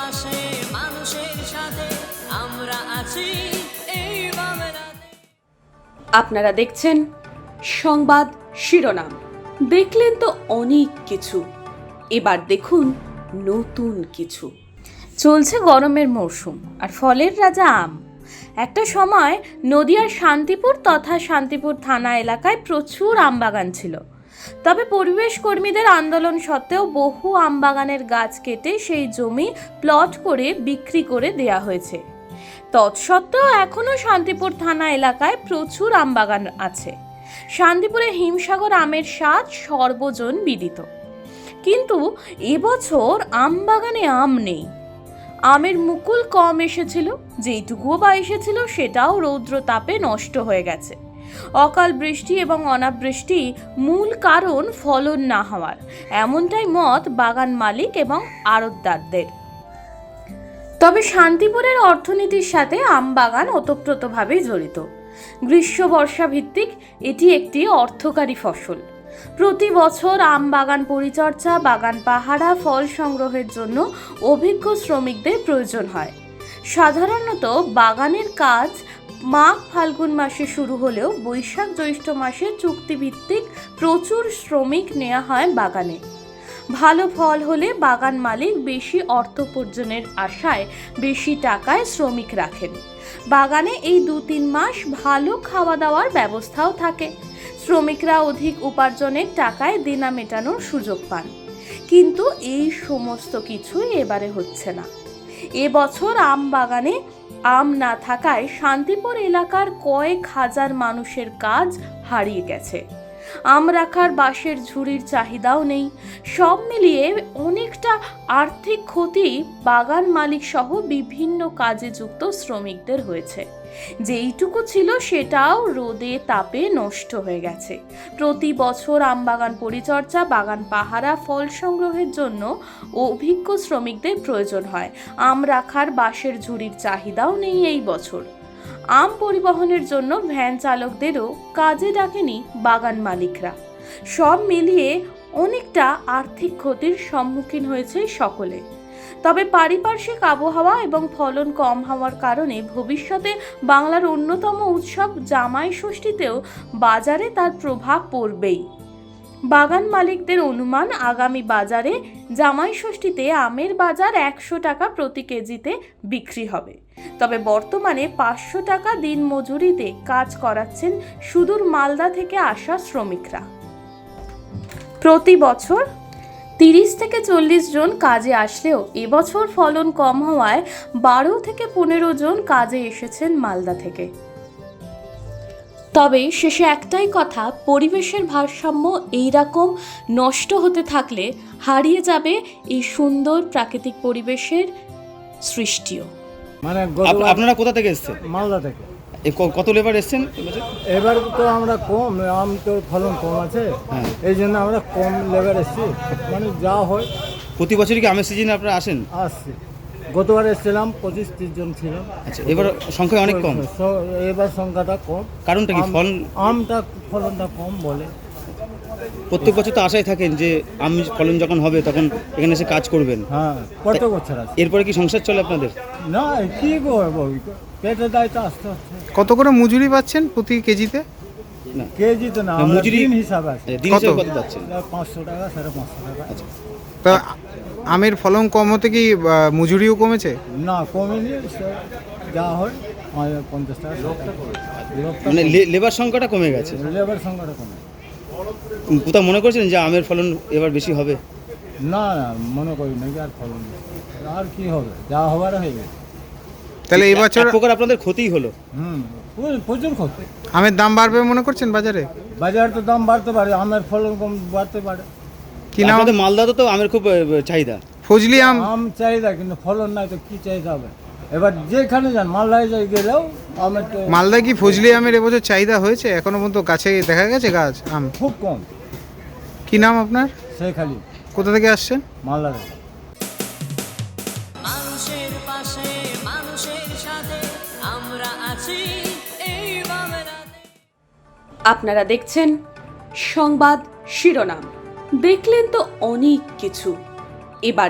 পাশে মানুষের সাথে আমরা আছি এই বাংলাতে। আপনারা দেখছেন সংবাদ শিরোনাম। দেখলেন তো অনেক কিছু, এবার দেখুন নতুন কিছু। চলছে গরমের মরশুম আর ফলের রাজা আম। একটা সময় নদিয়ার শান্তিপুর তথা শান্তিপুর থানা এলাকায় প্রচুর আম বাগান ছিল। তবে পরিবেশ কর্মীদের আন্দোলন সত্ত্বেও বহু আম বাগানের গাছ কেটে সেই জমি প্লট করে বিক্রি করে দেয়া হয়েছে। তৎসত্ত্বেও এখনও শান্তিপুর থানা এলাকায় প্রচুর আম বাগান আছে। শান্তিপুরে হিমসাগর আমের স্বাদ সর্বজন বিদিত, কিন্তু এবছর আম বাগানে আম নেই। আমের মুকুল কম এসেছিল, যেইটুকুও বা এসেছিল সেটাও রৌদ্র তাপে নষ্ট হয়ে গেছে। অকাল বৃষ্টি এবং অনাবৃষ্টি মূল কারণ ফলন না হওয়ার, এমনটাই মত বাগান মালিক এবং আড়তদারদের। তবে শান্তিপুরের অর্থনীতির সাথে আম বাগান ওতপ্রোতভাবে জড়িত। গ্রীষ্ম বর্ষা ভিত্তিক এটি একটি অর্থকারী ফসল। প্রতি বছর আম বাগান পরিচর্যা, বাগান পাহারা, ফল সংগ্রহের জন্য অভিজ্ঞ শ্রমিকদের প্রয়োজন হয়। সাধারণত বাগানের কাজ মাঘ ফাল্গুন মাসে শুরু হলেও বৈশাখ জ্যৈষ্ঠ মাসে চুক্তিভিত্তিক প্রচুর শ্রমিক নেওয়া হয় বাগানে। ভালো ফল হলে বাগান মালিক বেশি অর্থ উপার্জনের আশায় বেশি টাকায় শ্রমিক রাখেন। বাগানে এই 2-3 মাস ভালো খাওয়া দাওয়ার ব্যবস্থাও থাকে। শ্রমিকরা অধিক উপার্জনের টাকায় দেনা মেটানোর সুযোগ পান। কিন্তু এই সমস্ত কিছুই এবারে হচ্ছে না। এবছর আম বাগানে আম না থাকায় শান্তিপুর এলাকার কয়েক হাজার মানুষের কাজ হারিয়ে গেছে। আম রাখার বাঁশের ঝুড়ির চাহিদাও নেই। সব মিলিয়ে অনেকটা আর্থিক ক্ষতি বাগান মালিক সহ বিভিন্ন কাজে যুক্ত শ্রমিকদের হয়েছে। যেইটুকু ছিল সেটাও রোদে তাপে নষ্ট হয়ে গেছে। প্রতি বছর আম বাগান পরিচর্যা, বাগান পাহারা, ফল সংগ্রহের জন্য অভিজ্ঞ শ্রমিকদের প্রয়োজন হয়। আম রাখার বাঁশের ঝুড়ির চাহিদাও নেই এই বছর। আম পরিবহনের জন্য ভ্যান চালকদেরও কাজে ডাকেনি বাগান মালিকরা। সব মিলিয়ে অনেকটা আর্থিক ক্ষতির সম্মুখীন হয়েছে সকলে। তবে পারিপার্শ্বিক আবহাওয়া এবং ফলন কম হওয়ার কারণে ভবিষ্যতে বাংলার অন্যতম উৎসব জামাই ষষ্ঠীতেও বাজারে তার প্রভাব পড়বেই। বাগান মালিকদের অনুমান, আগামী বাজারে জামাই ষষ্ঠীতে আমের বাজার 100 টাকা প্রতি কেজিতে বিক্রি হবে। তবে বর্তমানে 500 টাকা দিন মজুরিতে কাজ করাচ্ছেন সুদূর মালদা থেকে আসা শ্রমিকরা। প্রতি বছর 30 থেকে 40 জন কাজে আসলেও এবছর ফলন কম হওয়ায় 12 থেকে 15 জন কাজে এসেছেন মালদা থেকে। তবে শেষে একটাই কথা, পরিবেশের ভারসাম্য এইরকম নষ্ট হতে থাকলে হারিয়ে যাবে এই সুন্দর প্রাকৃতিক পরিবেশের সৃষ্টিও। মানে আপনারা কোথা থেকে এসেছেন? মালদা থেকে। কত লেবার এসেছেন? এবার তো আমরা কম, আম তো ফলন কম আছে, এই জন্য আমরা কম লেবার এসেছি। মানে যা হয় প্রতি বছরই কি আমের সিজনে আপনারা আসেন? আসছি। গতবার এসেছিলাম 25-30 জন ছিলাম। আচ্ছা, এবার সংখ্যা অনেক কম। এবার সংখ্যাটা কম। কারণটা কি? আমটা ফলনটা কম বলে। প্রত্যেক বছর তো আশায় থাকেন যে আম ফলন যখন হবে তখন এখানে এসে কাজ করবেন। হ্যাঁ, প্রত্যেক বছর আছে। এরপরে কি সংসার চলে আপনাদের? না, কি করবো, পেটে দায় তো আসতে হচ্ছে। কত করে মজুরি পাচ্ছেন প্রতি কেজিতে? না, কেজি তো না, মজুরি দিন হিসাবে আছে। দিন হিসেবে কত পাচ্ছেন? 500 টাকা, 550 টাকা। আচ্ছা, তা আমের ফলন কম হতে কি মজুরিও কমেছে? না, কমেনি, যা হয় 50 টাকা, 60 টাকা। মানে লেবার সংখ্যাটা কমে গেছে। লেবার সংখ্যাটা কমে। কোথাও মনে করছেন যে আমের ফলন এবার বেশি হবে? না, মনে করি নাকি আর ফলন নেই। আর কি হবে, যা হবার হয়ে গেছে। তাহলে এবছর এক প্রকার আপনাদের ক্ষতিই হলো। প্রচুর ক্ষতি। আমের দাম বাড়বে মনে করছেন বাজারে? বাজার তো দাম বাড়তে পারে, আমের ফলন কম বাড়তে পারে। কি নাম? আপনাদের মালদাতে তো আমের খুব চাহিদা। ফজলি আম। আম চাহিদা, কিন্তু ফলন নাই তো কি চাহিদা হবে। এবার যেখানে যান, মালদায় যাই গেলেও আমের তো মালদায় কি ফজলি আমের এবছর চাহিদা হয়েছে? এখনো পর্যন্ত গাছে দেখা গেছে গাছ আম? খুব কম। কি নাম আপনার? শেখালি। কোথা থেকে আসছেন? মালদা থেকে। মানুষের পাশে মানুষের সাথে আমরা আছি এই বাংলাতে। আপনারা দেখছেন সংবাদ শিরোনাম। দেখলেন তো অনেক কিছু, এবার